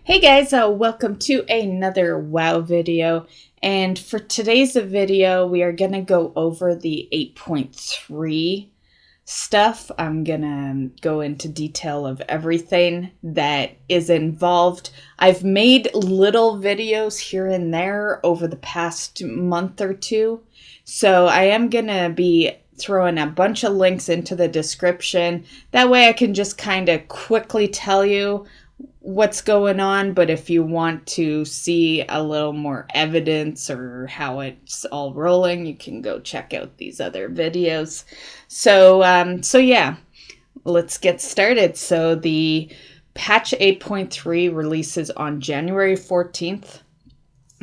Hey guys, welcome to another WoW video, and for today's video we are going to go over the 8.3 stuff. I'm going to go into detail of everything that is involved. I've made little videos here and there over the past month or two, so I am going to be throwing a bunch of links into the description. That way I can just kind of quickly tell you what's going on, but if you want to see a little more evidence or how it's all rolling, you can go check out these other videos. So yeah, let's get started. So the patch 8.3 releases on January 14th.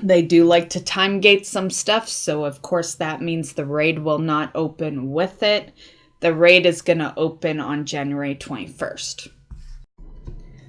They do like to time gate some stuff, so of course that means the raid will not open with it. The raid is going to open on January 21st.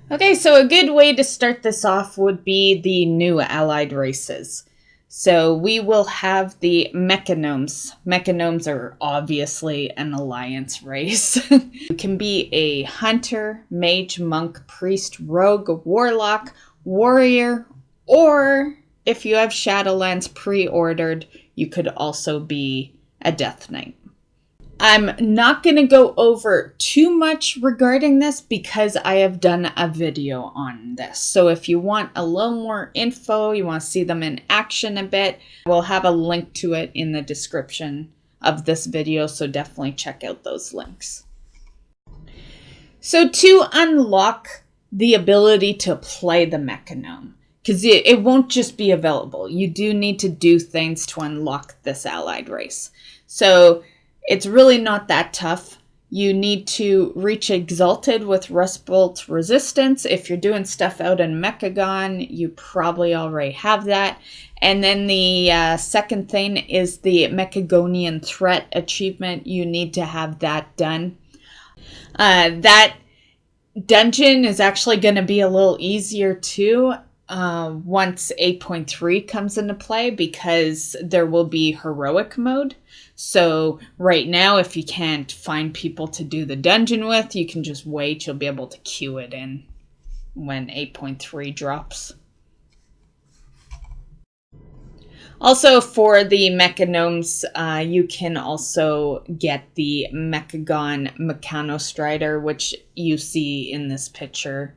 Okay, so a good way to start this off would be the new allied races. So we will have the Mechanomes. Mechanomes are obviously an alliance race. You can be a hunter, mage, monk, priest, rogue, warlock, warrior, or if you have Shadowlands pre-ordered, you could also be a Death Knight. I'm not going to go over too much regarding this because I have done a video on this. So if you want a little more info, you want to see them in action a bit, we'll have a link to it in the description of this video. So definitely check out those links. So to unlock the ability to play the Mechanome, because it won't just be available. You do need to do things to unlock this allied race. So it's really not that tough. You need to reach Exalted with Rustbolt Resistance. If you're doing stuff out in Mechagon, you probably already have that. And then the second thing is the Mechagonian Threat achievement. You need to have that done. That dungeon is actually going to be a little easier too once 8.3 comes into play, because there will be heroic mode. So right now, if you can't find people to do the dungeon with, you can just wait. You'll be able to queue it in when 8.3 drops. Also, for the Mechanomes, you can also get the Mechagon Mechanostrider, which you see in this picture.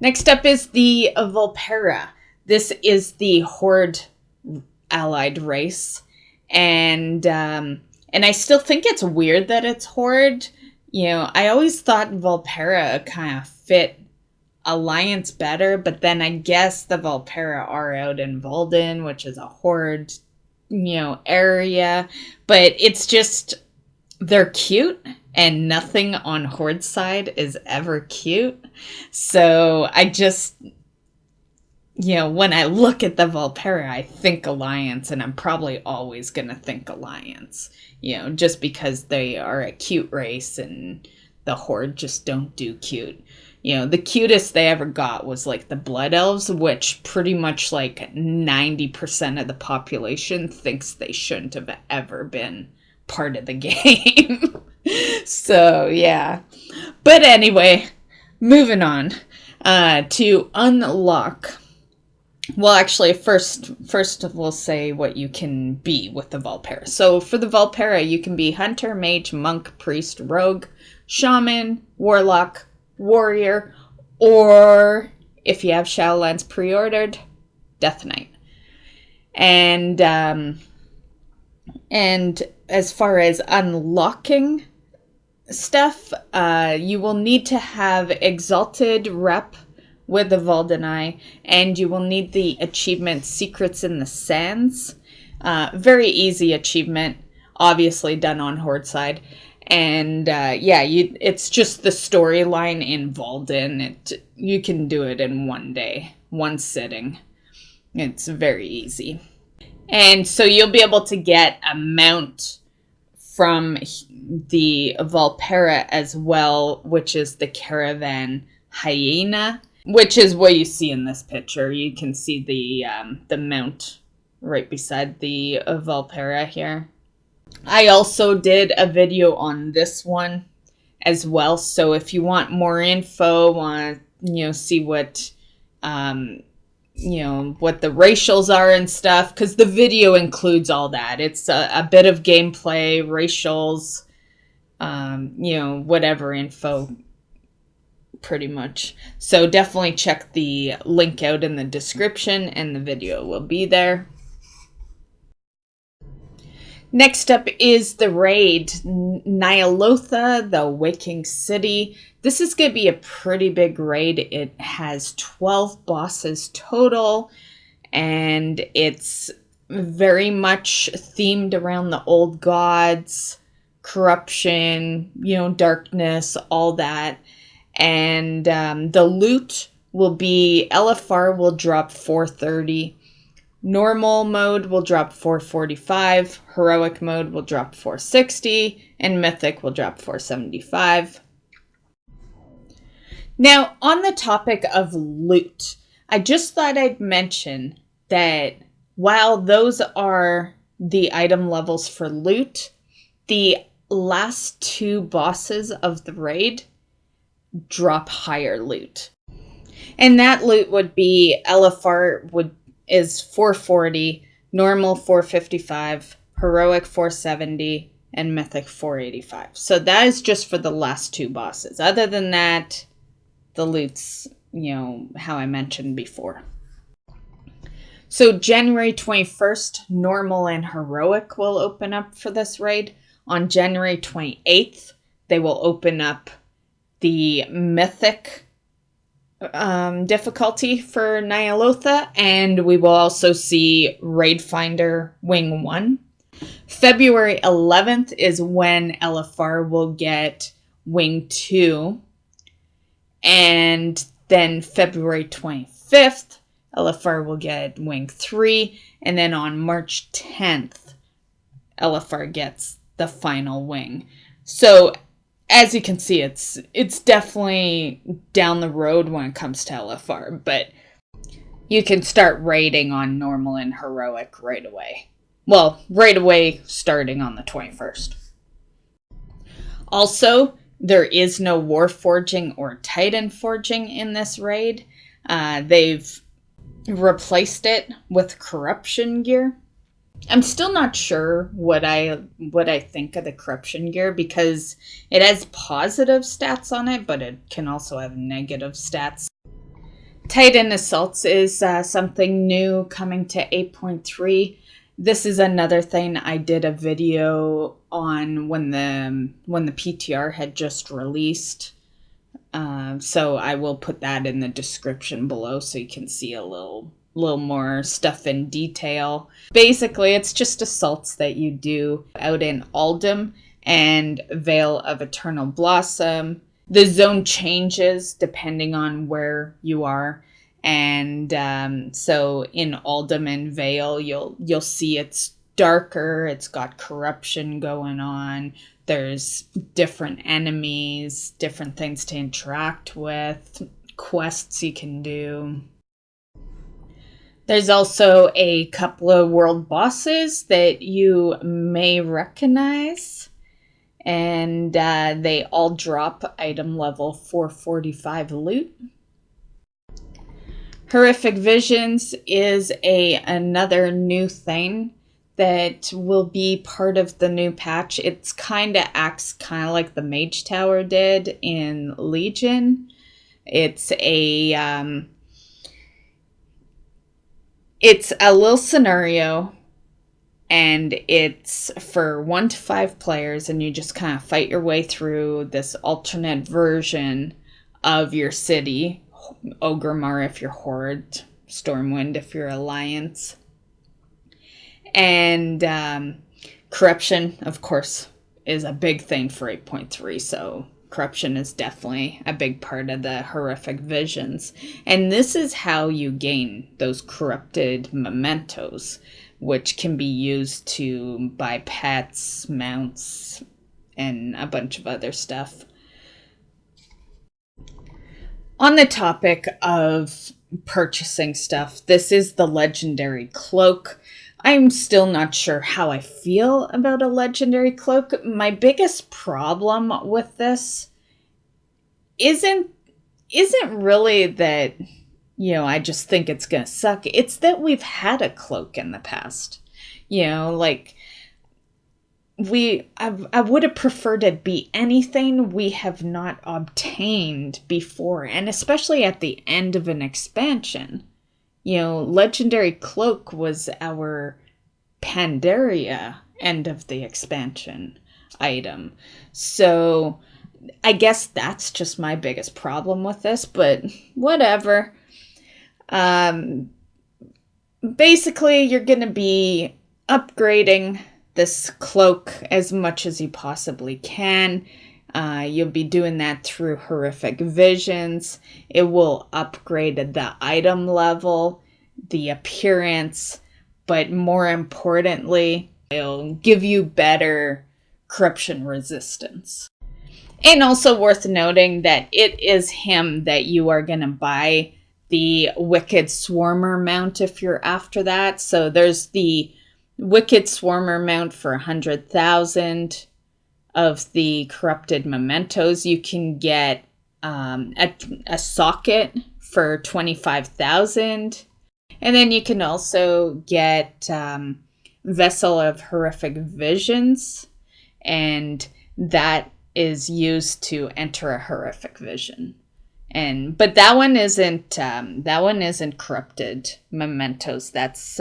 Next up is the Vulpera. This is the Horde allied race. And I still think it's weird that it's Horde. You know, I always thought Vulpera kind of fit Alliance better, but then I guess the Vulpera are out in Volden, which is a Horde, area. But it's just, they're cute, and nothing on Horde side is ever cute. So I just, when I look at the Vulpera, I think Alliance, and I'm probably always going to think Alliance, just because they are a cute race and the Horde just don't do cute. The cutest they ever got was like the Blood Elves, which pretty much like 90% of the population thinks they shouldn't have ever been part of the game. So, yeah. But anyway, moving on to unlock. Well, actually, first we'll say what you can be with the Vulpera. So for the Vulpera, you can be Hunter, Mage, Monk, Priest, Rogue, Shaman, Warlock, Warrior, or if you have Shadowlands pre-ordered, Death Knight. And as far as unlocking stuff, you will need to have Exalted Rep with the Voldenai, and you will need the achievement Secrets in the Sands. Very easy achievement, obviously done on Horde side. And it's just the storyline in Volden. You can do it in one day, one sitting. It's very easy. And so you'll be able to get a mount from the Vulpera as well, which is the Caravan Hyena, which is what you see in this picture. You can see the mount right beside the Vulpera here. I also did a video on this one as well, so if you want more info, see what what the racials are and stuff, because the video includes all that. It's a bit of gameplay, racials, whatever info, pretty much. So definitely check the link out in the description, and the video will be there. Next up is the raid, Nyalotha, the Waking City. This is going to be a pretty big raid. It has 12 bosses total, and it's very much themed around the old gods, corruption, darkness, all that. And the loot will be, LFR will drop 430. Normal mode will drop 445, heroic mode will drop 460, and mythic will drop 475. Now, on the topic of loot, I just thought I'd mention that while those are the item levels for loot, the last 2 bosses of the raid drop higher loot. And that loot would be, LFR is 440, normal 455, heroic 470, and mythic 485. So that is just for the last 2 bosses. Other than that, the loot's, how I mentioned before. So January 21st, normal and heroic will open up for this raid. On January 28th, they will open up the mythic difficulty for Nyalotha, and we will also see Raid Finder Wing 1. February 11th is when LFR will get Wing 2, and then February 25th, LFR will get Wing 3, and then on March 10th, LFR gets the final wing. So as you can see, it's definitely down the road when it comes to LFR, but you can start raiding on normal and heroic right away. Well, right away starting on the 21st. Also, there is no War Forging or Titan Forging in this raid. They've replaced it with Corruption gear. I'm still not sure what I think of the corruption gear, because it has positive stats on it, but it can also have negative stats. Titan Assaults is something new coming to 8.3. This is another thing I did a video on when the PTR had just released. So I will put that in the description below so you can see a little more stuff in detail. Basically, it's just assaults that you do out in Aldum and Vale of Eternal Blossom. The zone changes depending on where you are, and so in Aldum and Vale, you'll see it's darker. It's got corruption going on. There's different enemies, different things to interact with, quests you can do. There's also a couple of world bosses that you may recognize, and they all drop item level 445 loot. Horrific Visions is another new thing that will be part of the new patch. It's acts kind of like the Mage Tower did in Legion. It's a little scenario, and it's for 1 to 5 players, and you just kind of fight your way through this alternate version of your city. Ogrimmar if you're Horde, Stormwind if you're Alliance. And corruption, of course, is a big thing for 8.3, so corruption is definitely a big part of the Horrific Visions. And this is how you gain those corrupted mementos, which can be used to buy pets, mounts, and a bunch of other stuff. On the topic of purchasing stuff, this is the Legendary Cloak. I'm still not sure how I feel about a Legendary Cloak. My biggest problem with this isn't really that I just think it's gonna suck. It's that we've had a cloak in the past. Like I would have preferred it be anything we have not obtained before, and especially at the end of an expansion. Legendary Cloak was our Pandaria end of the expansion item. So I guess that's just my biggest problem with this, but whatever. Basically, you're going to be upgrading this cloak as much as you possibly can. You'll be doing that through horrific visions. It will upgrade the item level, the appearance, but more importantly, it'll give you better corruption resistance. And also worth noting that it is him that you are going to buy the Wicked Swarmer mount if you're after that. So there's the Wicked Swarmer mount for 100,000 of the corrupted mementos. You can get a socket for 25,000. And then you can also get Vessel of Horrific Visions, and that is used to enter a horrific vision. But that one isn't corrupted mementos. That's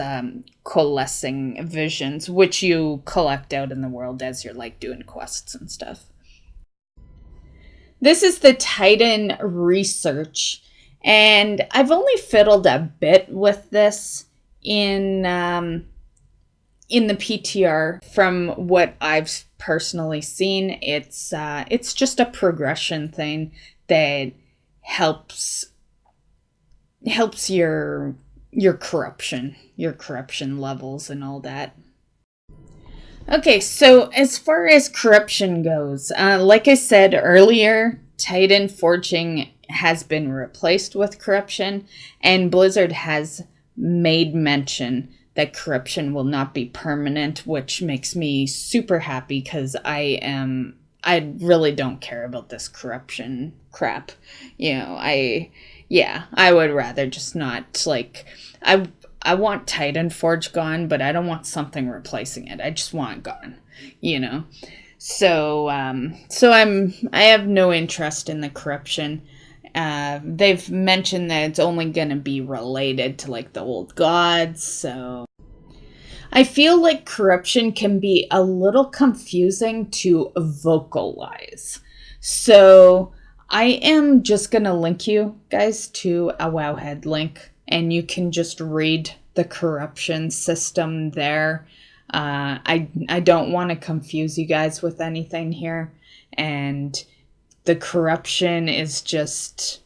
coalescing visions, which you collect out in the world as you're like doing quests and stuff. This is the Titan research, and I've only fiddled a bit with this in the PTR. From what I've personally seen, it's just a progression thing that helps your corruption levels and all that. Okay, so as far as corruption goes, like I said earlier, Titan forging has been replaced with corruption, and Blizzard has made mention that corruption will not be permanent, which makes me super happy because I really don't care about this corruption crap. I would rather just not, like, I want Titan Forge gone, but I don't want something replacing it. I just want it gone, So I have no interest in the corruption. They've mentioned that it's only going to be related to like the old gods, so I feel like corruption can be a little confusing to vocalize. So I am just going to link you guys to a Wowhead link, and you can just read the corruption system there. I don't want to confuse you guys with anything here, and the corruption is just,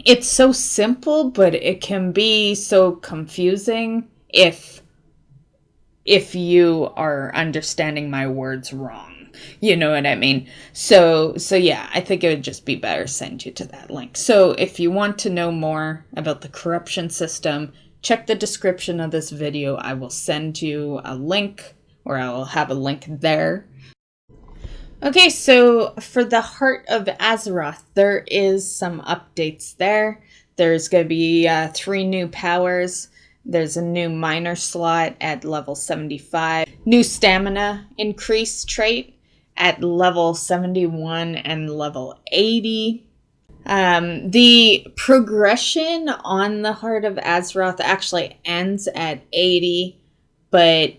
it's so simple, but it can be so confusing if you are understanding my words wrong. You know what I mean? So yeah, I think it would just be better send you to that link. So if you want to know more about the corruption system, check the description of this video. I will send you a link, or I will have a link there. Okay, so for the Heart of Azeroth, there is some updates there. There's going to be 3 new powers. There's a new miner slot at level 75. New stamina increase trait at level 71 and level 80. The progression on the Heart of Azeroth actually ends at 80, but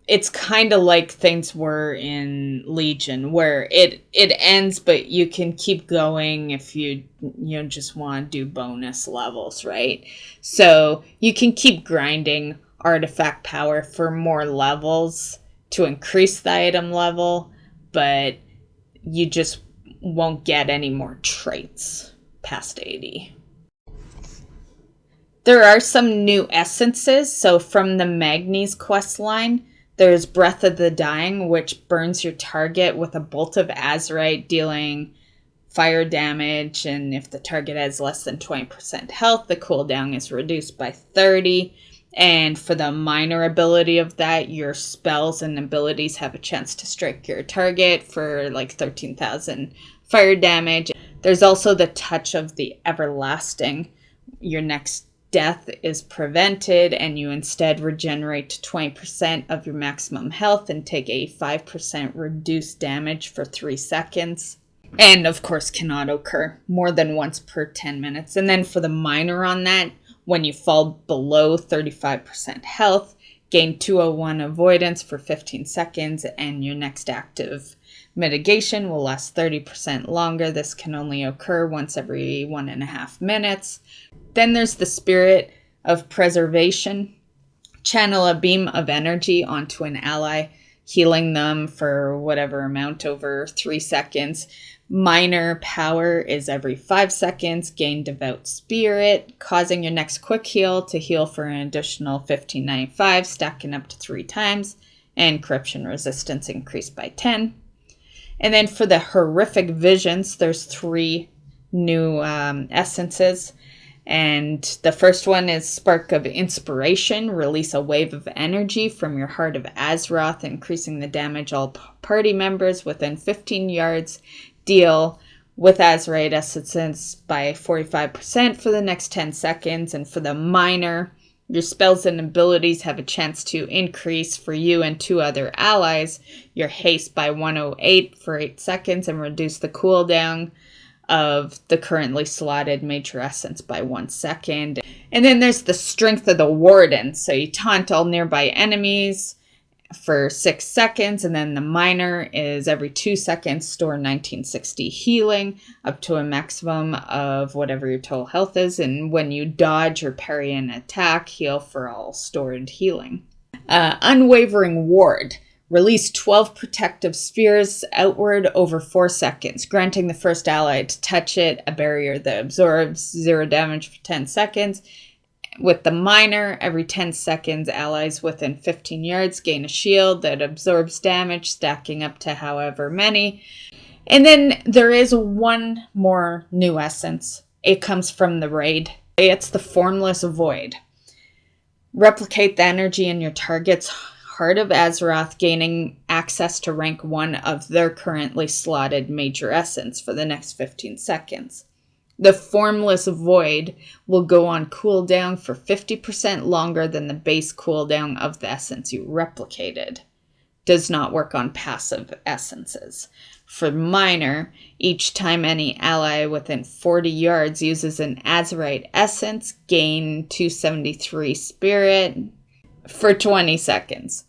it's kind of like things were in Legion, where it ends, but you can keep going if you just want to do bonus levels, right? So you can keep grinding artifact power for more levels to increase the item level, but you just won't get any more traits past 80. There are some new essences. So from the Magni's quest line, there's Breath of the Dying, which burns your target with a bolt of azurite, dealing fire damage, and if the target has less than 20% health, the cooldown is reduced by 30. And for the minor ability of that, your spells and abilities have a chance to strike your target for like 13,000 fire damage. There's also the touch of the everlasting. Your next death is prevented and you instead regenerate to 20% of your maximum health and take a 5% reduced damage for 3 seconds. And of course cannot occur more than once per 10 minutes. And then for the minor on that, when you fall below 35% health, gain 201 avoidance for 15 seconds, and your next active mitigation will last 30% longer. This can only occur once every 1.5 minutes. Then there's the Spirit of Preservation. Channel a beam of energy onto an ally, healing them for whatever amount over 3 seconds. Minor power is every 5 seconds. Gain Devout Spirit, causing your next quick heal to heal for an additional 1595, stacking up to 3 times. And corruption resistance increased by 10. And then for the horrific visions, there's 3 new essences. And the first one is Spark of Inspiration. Release a wave of energy from your Heart of Azeroth, increasing the damage all party members within 15 yards deal with Azerite essences by 45% for the next 10 seconds. And for the minor, your spells and abilities have a chance to increase for you and 2 other allies your haste by 108 for 8 seconds and reduce the cooldown of the currently slotted major essence by 1 second. And then there's the Strength of the Warden. So you taunt all nearby enemies for 6 seconds. And then the minor is every 2 seconds, store 1960 healing up to a maximum of whatever your total health is. And when you dodge or parry an attack, heal for all stored healing. Unwavering Ward. Release 12 protective spheres outward over 4 seconds, granting the first ally to touch it a barrier that absorbs 0 damage for 10 seconds. With the minor, every 10 seconds, allies within 15 yards gain a shield that absorbs damage, stacking up to however many. And then there is one more new essence. It comes from the raid. It's the Formless Void. Replicate the energy in your target's Heart of Azeroth, gaining access to rank 1 of their currently slotted major essence for the next 15 seconds. The Formless Void will go on cooldown for 50% longer than the base cooldown of the essence you replicated. Does not work on passive essences. For minor, each time any ally within 40 yards uses an Azerite essence, gain 273 spirit for 20 seconds.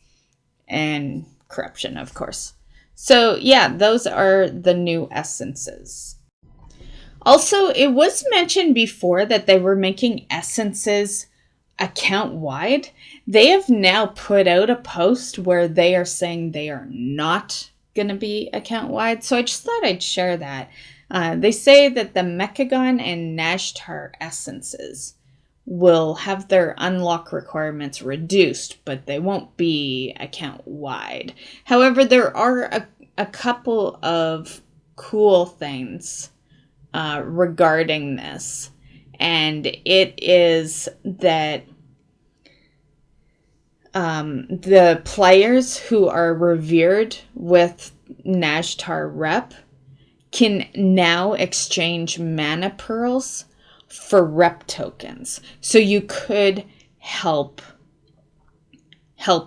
And corruption, of course. So yeah, those are the new essences. Also, it was mentioned before that they were making essences account-wide. They have now put out a post where they are saying they are not going to be account-wide. So I just thought I'd share that. They say that the Mechagon and Najtar essences will have their unlock requirements reduced, but they won't be account-wide. However, there are a couple of cool things regarding this, and it is that the players who are revered with Najtar rep can now exchange mana pearls for rep tokens. So you could help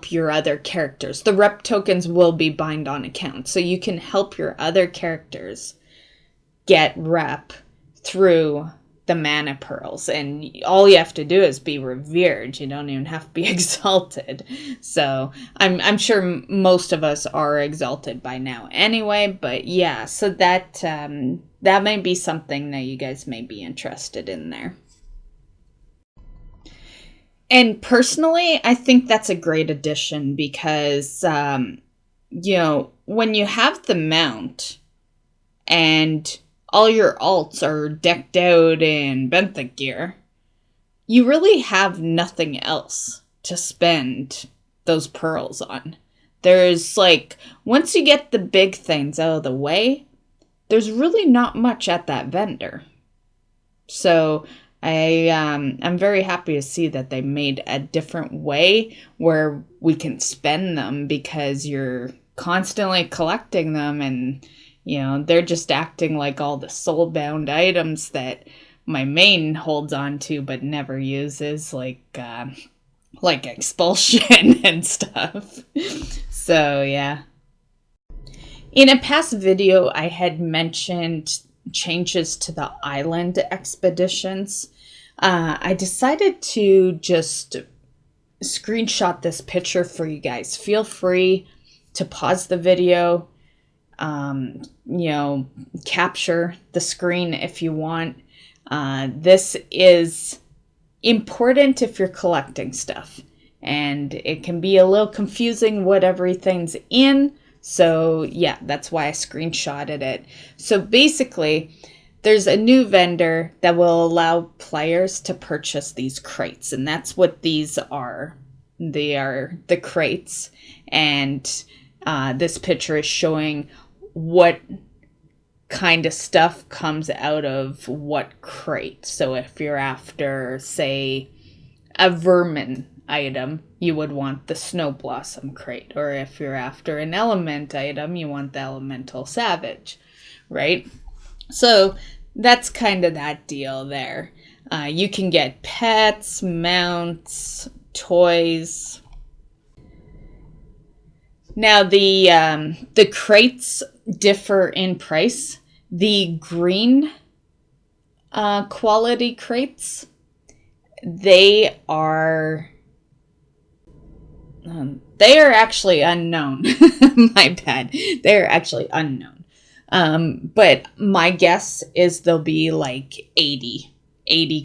your other characters. The rep tokens will be bind on account, so you can help your other characters get rep through the mana pearls, and all you have to do is be revered. You don't even have to be exalted. So I'm sure most of us are exalted by now anyway, but yeah, so that may be something that you guys may be interested in there. And personally, I think that's a great addition because when you have the mount and all your alts are decked out in benthic gear, you really have nothing else to spend those pearls on. There's once you get the big things out of the way, there's really not much at that vendor. So I'm very happy to see that they made a different way where we can spend them, because you're constantly collecting them and They're just acting like all the soulbound items that my main holds on to but never uses, like expulsion and stuff. So yeah. In a past video, I had mentioned changes to the island expeditions. I decided to just screenshot this picture for you guys. Feel free to pause the video, capture the screen if you want. This is important if you're collecting stuff, and it can be a little confusing what everything's in. So yeah, that's why I screenshotted it. So basically, there's a new vendor that will allow players to purchase these crates, and that's what these are. They are the crates, and this picture is showing what kind of stuff comes out of what crate. So if you're after, say, a vermin item, you would want the Snow Blossom crate. Or if you're after an element item, you want the Elemental Savage, right? So that's kind of that deal there. You can get pets, mounts, toys. Now the crates differ in price. The green quality crates, they are actually unknown. My bad. They're actually unknown. But my guess is they'll be like 80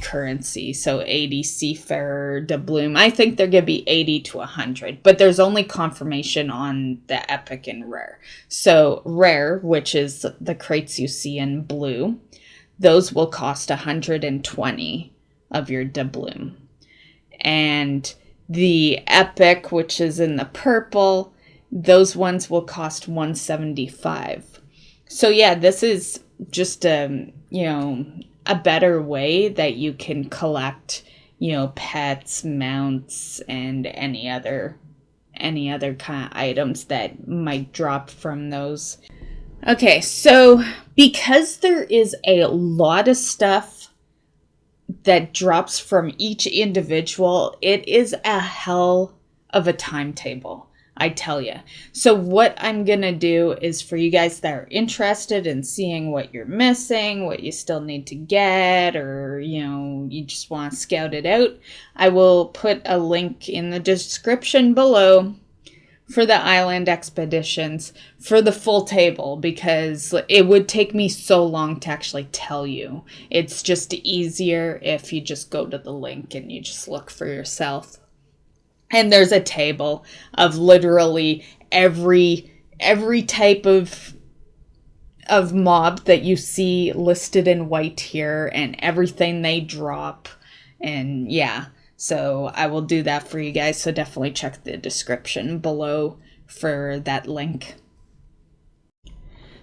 currency. So 80 Seafarer doubloon. I think they're going to be 80 to 100, but there's only confirmation on the epic and rare. So rare, which is the crates you see in blue, those will cost 120 of your doubloon. And the epic, which is in the purple, those ones will cost 175. So yeah, this is just a better way that you can collect, pets, mounts, and any other kind of items that might drop from those. Okay, so because there is a lot of stuff that drops from each individual, it is a hell of a timetable, I tell you. So what I'm going to do is, for you guys that are interested in seeing what you're missing, what you still need to get, or, you just want to scout it out, I will put a link in the description below for the island expeditions for the full table, because it would take me so long to actually tell you. It's just easier if you just go to the link and you just look for yourself. And there's a table of literally every type of mob that you see listed in white here, and everything they drop. And yeah, so I will do that for you guys. So definitely check the description below for that link.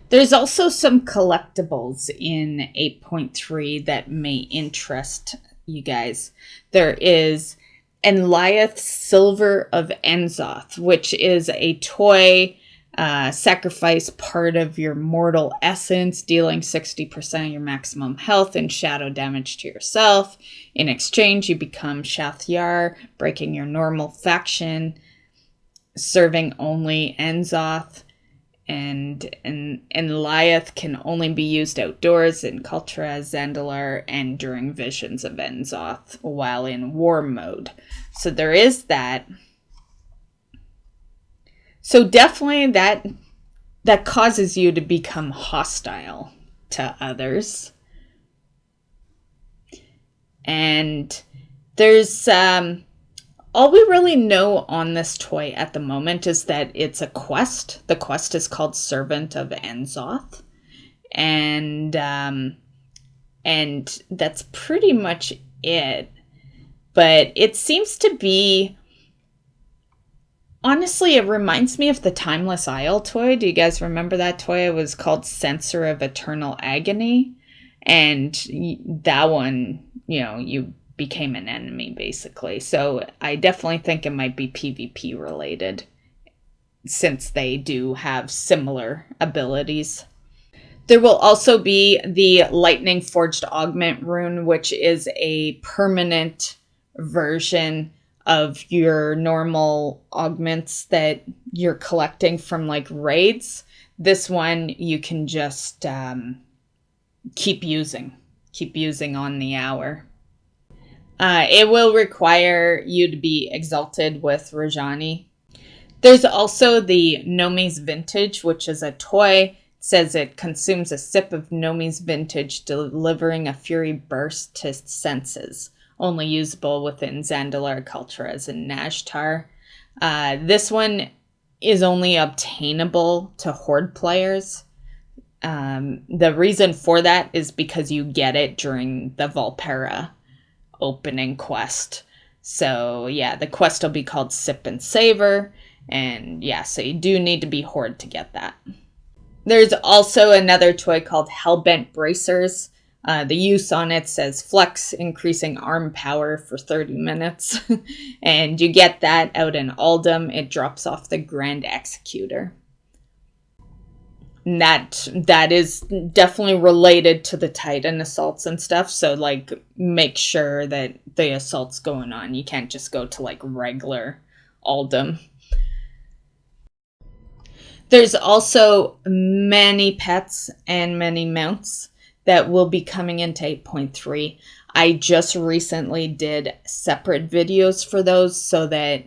There's also some collectibles in 8.3 that may interest you guys. There is Enliath Silver of Enzoth, which is a toy. Sacrifice part of your mortal essence, dealing 60% of your maximum health and shadow damage to yourself. In exchange, you become Shathyar, breaking your normal faction, serving only Enzoth. And Enliath can only be used outdoors in Kultura, Zandalar, and during visions of Enzoth while in war mode. So there is that. So definitely that causes you to become hostile to others. And there's all we really know on this toy at the moment is that it's a quest. The quest is called Servant of Enzoth. And that's pretty much it. But it seems to be, honestly, it reminds me of the Timeless Isle toy. Do you guys remember that toy? It was called Censor of Eternal Agony. And that one, you became an enemy, basically. So I definitely think it might be PvP related, since they do have similar abilities. There will also be the Lightning Forged Augment rune, which is a permanent version of your normal augments that you're collecting from like raids. This one you can just keep using on the hour. It will require you to be exalted with Rajani. There's also the Nomi's Vintage, which is a toy. It says it consumes a sip of Nomi's Vintage, delivering a fury burst to senses. Only usable within Zandalar Culturas and Najtar. This one is only obtainable to Horde players. The reason for that is because you get it during the Valpera opening quest. So yeah, the quest will be called Sip and Savor. And yeah, so you do need to be Horde to get that. There's also another toy called Hellbent Bracers. The use on it says flex, increasing arm power for 30 minutes. And you get that out in Aldum. It drops off the Grand Executor. And that is definitely related to the Titan assaults and stuff. So like make sure that the assault's going on. You can't just go to like regular Aldum. There's also many pets and many mounts that will be coming into 8.3. I just recently did separate videos for those so that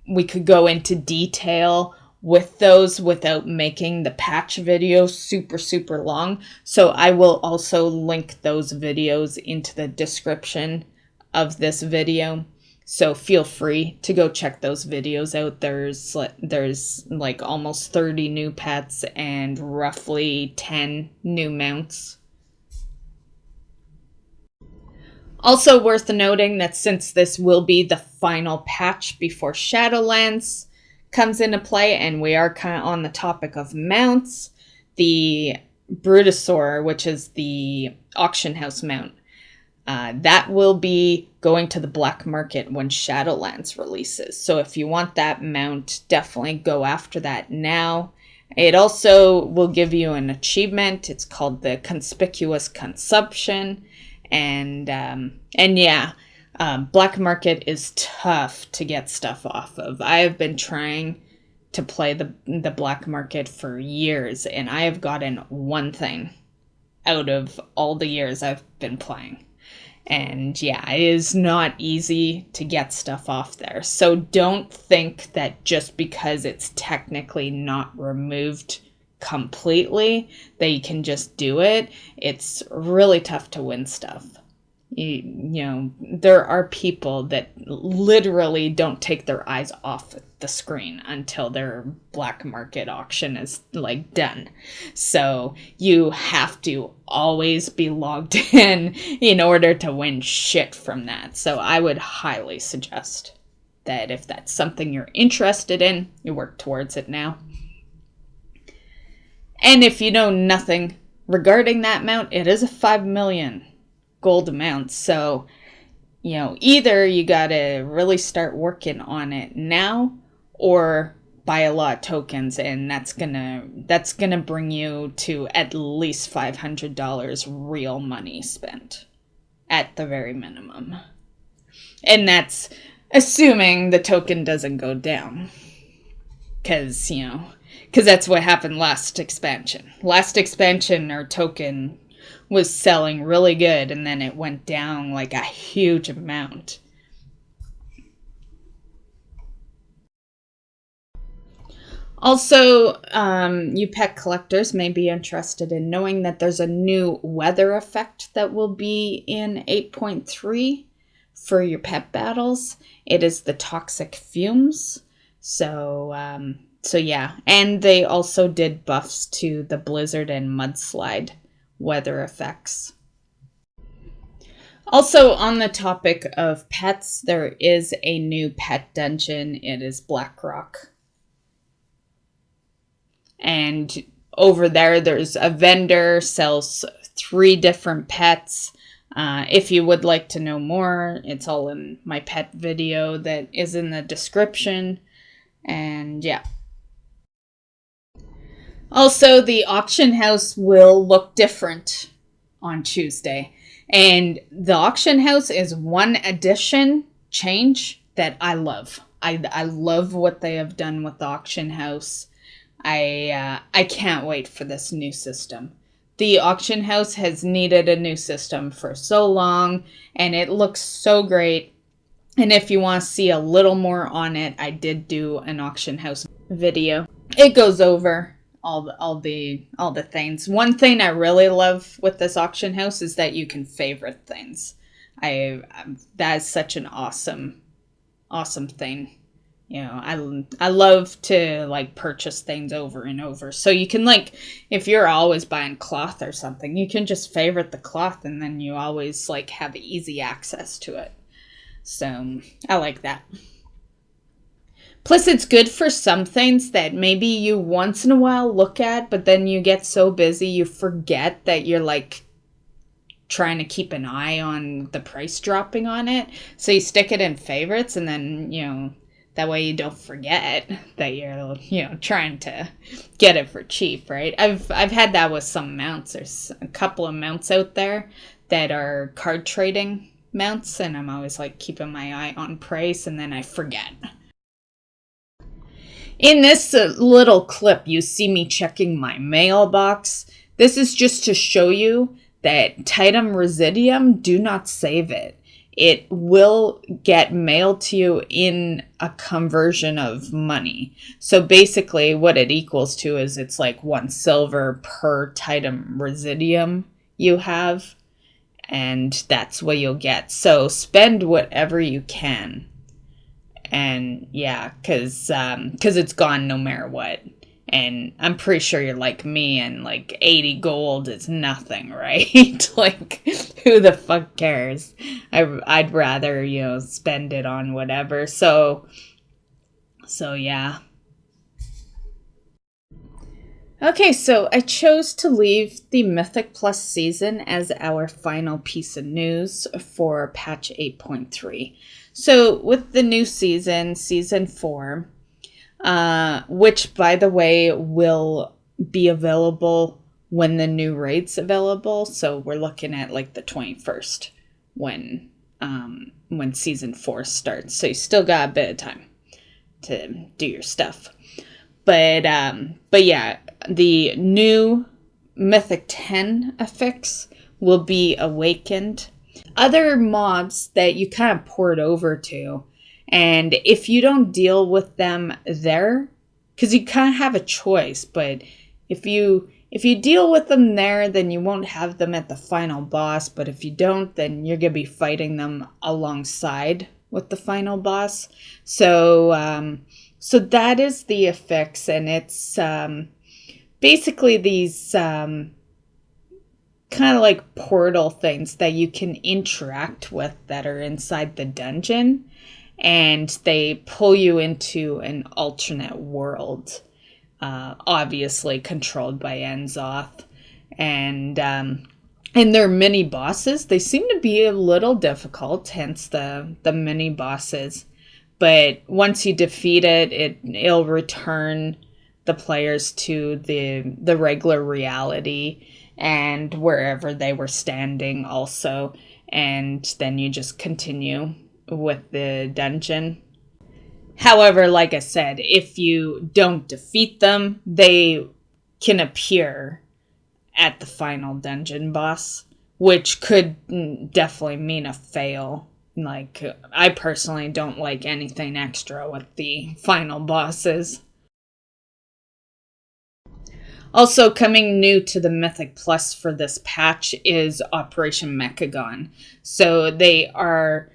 we could go into detail with those without making the patch video super long. So I will also link those videos into the description of this video. So feel free to go check those videos out. There's like almost 30 new pets and roughly 10 new mounts. Also worth noting that since this will be the final patch before Shadowlands comes into play, and we are kind of on the topic of mounts, the Brutosaur, which is the auction house mount, that will be going to the black market when Shadowlands releases. So if you want that mount, definitely go after that now. It also will give you an achievement. It's called the Conspicuous Consumption. And yeah, black market is tough to get stuff off of. I have been trying to play the black market for years, and I have gotten one thing out of all the years I've been playing. And yeah, it is not easy to get stuff off there. So don't think that just because it's technically not removed completely that you can just do it. It's really tough to win stuff. You know, there are people that literally don't take their eyes off the screen until their black market auction is like done. So you have to always be logged in order to win shit from that. So I would highly suggest that if that's something you're interested in, you work towards it now. And if you know nothing regarding that mount, it is a 5 million gold amount. So, either you gotta really start working on it now or buy a lot of tokens, and that's gonna bring you to at least $500 real money spent at the very minimum. And that's assuming the token doesn't go down. Because that's what happened last expansion. Last expansion, our token was selling really good, and then it went down like a huge amount. Also, you pet collectors may be interested in knowing that there's a new weather effect that will be in 8.3 for your pet battles. It is the toxic fumes. So yeah, and they also did buffs to the blizzard and mudslide weather effects. Also, on the topic of pets, there is a new pet dungeon. It is Blackrock. And over there's a vendor, sells 3 different pets. If you would like to know more, it's all in my pet video that is in the description. And yeah. Also, the auction house will look different on Tuesday. And the auction house is one addition change that I love. I love what they have done with the auction house. I can't wait for this new system. The auction house has needed a new system for so long, and it looks so great. And if you want to see a little more on it, I did do an auction house video. It goes over all the things. One thing I really love with this auction house is that you can favorite things. That is such an awesome thing. You know, I love to like purchase things over and over. So you can, like, if you're always buying cloth or something, you can just favorite the cloth and then you always like have easy access to it. So I like that. Plus, it's good for some things that maybe you once in a while look at, but then you get so busy you forget that you're like trying to keep an eye on the price dropping on it. So you stick it in favorites, and then, you know, that way you don't forget that you're, you know, trying to get it for cheap, right? I've had that with some mounts. There's a couple of mounts out there that are card trading mounts, and I'm always like keeping my eye on price, and then I forget. In this little clip, you see me checking my mailbox. This is just to show you that Titan Residium, do not save it. It will get mailed to you in a conversion of money. So basically what it equals to is it's like 1 silver per Titan Residium you have. And that's what you'll get. So spend whatever you can. And yeah, because it's gone no matter what. And I'm pretty sure you're like me, and like 80 gold is nothing, right? Like, who the fuck cares? I'd rather, you know, spend it on whatever. So yeah. Okay, so I chose to leave the Mythic Plus season as our final piece of news for patch 8.3. So with the new season, season 4, which, by the way, will be available when the new raid's available. So we're looking at like the 21st when season 4 starts. So you still got a bit of time to do your stuff. But yeah, the new Mythic 10 affix will be awakened. Other mobs that you kind of port over to, and if you don't deal with them there, because you kind of have a choice, but if you deal with them there, then you won't have them at the final boss. But if you don't, then you're gonna be fighting them alongside with the final boss. So that is the affix, and it's basically these kind of like portal things that you can interact with that are inside the dungeon, and they pull you into an alternate world, obviously controlled by Enzoth. And their mini bosses, they seem to be a little difficult, hence the mini bosses. But once you defeat it, it'll return the players to the regular reality and wherever they were standing also. And then you just continue with the dungeon. However, like I said, if you don't defeat them, they can appear at the final dungeon boss, which could definitely mean a fail. Like, I personally don't like anything extra with the final bosses. Also, coming new to the Mythic Plus for this patch is Operation Mechagon. So they are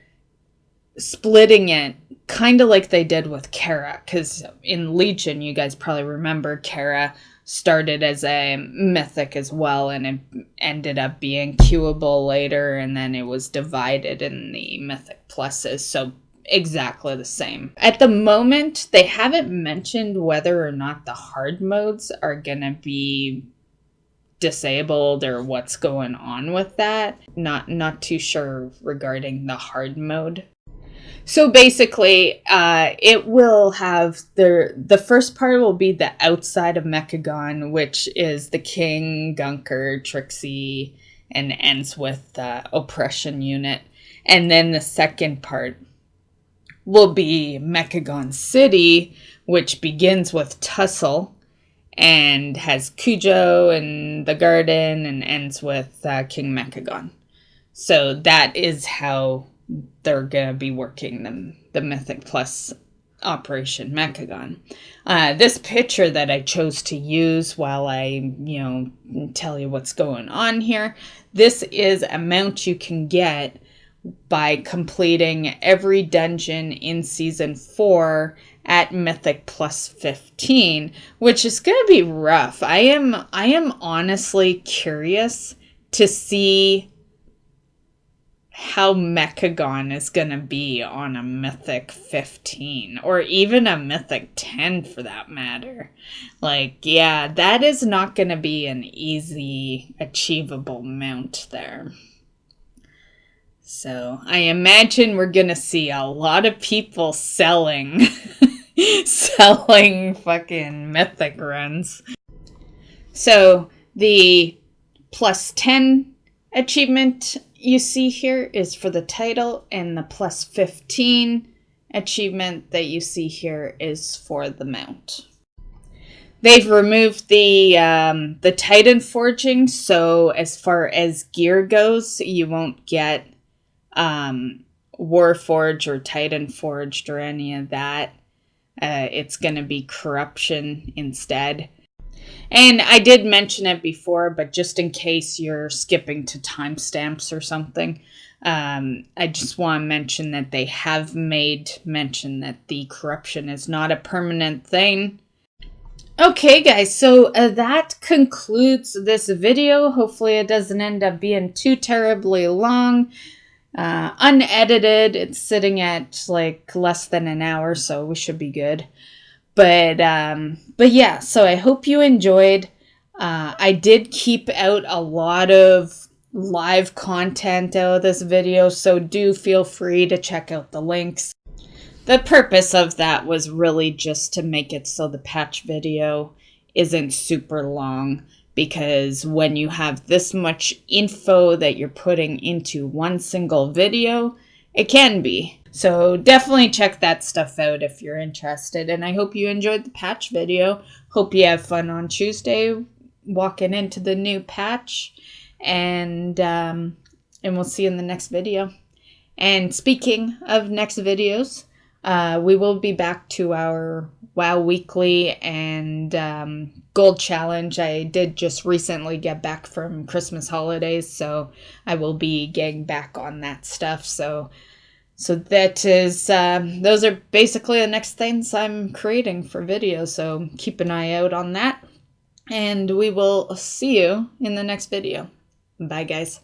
splitting it kind of like they did with Kara, because in Legion, you guys probably remember Kara started as a mythic as well, and it ended up being queuable later, and then it was divided in the Mythic Pluses. So exactly the same. At the moment, they haven't mentioned whether or not the hard modes are gonna be disabled or what's going on with that. Not too sure regarding the hard mode. So basically, it will have the first part will be the outside of Mechagon, which is the King, Gunker, Trixie, and ends with Oppression Unit. And then the second part will be Mechagon City, which begins with Tussle and has Cujo and the Garden and ends with King Mechagon. So that is how they're going to be working the Mythic Plus Operation Mechagon. This picture that I chose to use while I, tell you what's going on here, this is a mount you can get by completing every dungeon in Season 4 at Mythic Plus 15, which is going to be rough. I am honestly curious to see how Mechagon is going to be on a Mythic 15, or even a Mythic 10 for that matter. That is not going to be an easy, achievable mount there. So I imagine we're going to see a lot of people selling fucking Mythic runs. So the plus 10 achievement you see here is for the title, and the plus 15 achievement that you see here is for the mount. They've removed the Titan forging, so as far as gear goes, you won't get Warforged or Titan Forged or any of that. It's going to be Corruption instead. And I did mention it before, but just in case you're skipping to timestamps or something, I just want to mention that they have made mention that the corruption is not a permanent thing. Okay, guys, so that concludes this video. Hopefully it doesn't end up being too terribly long. Unedited, it's sitting at less than an hour, so we should be good. But yeah, so I hope you enjoyed. I did keep out a lot of live content out of this video, so do feel free to check out the links. The purpose of that was really just to make it so the patch video isn't super long, because when you have this much info that you're putting into one single video, it can be. So definitely check that stuff out if you're interested. And I hope you enjoyed the patch video. Hope you have fun on Tuesday walking into the new patch. And we'll see you in the next video. And speaking of next videos, we will be back to our WoW Weekly and Gold Challenge. I did just recently get back from Christmas holidays, so I will be getting back on that stuff. So that is, those are basically the next things I'm creating for videos, so keep an eye out on that. And we will see you in the next video. Bye, guys.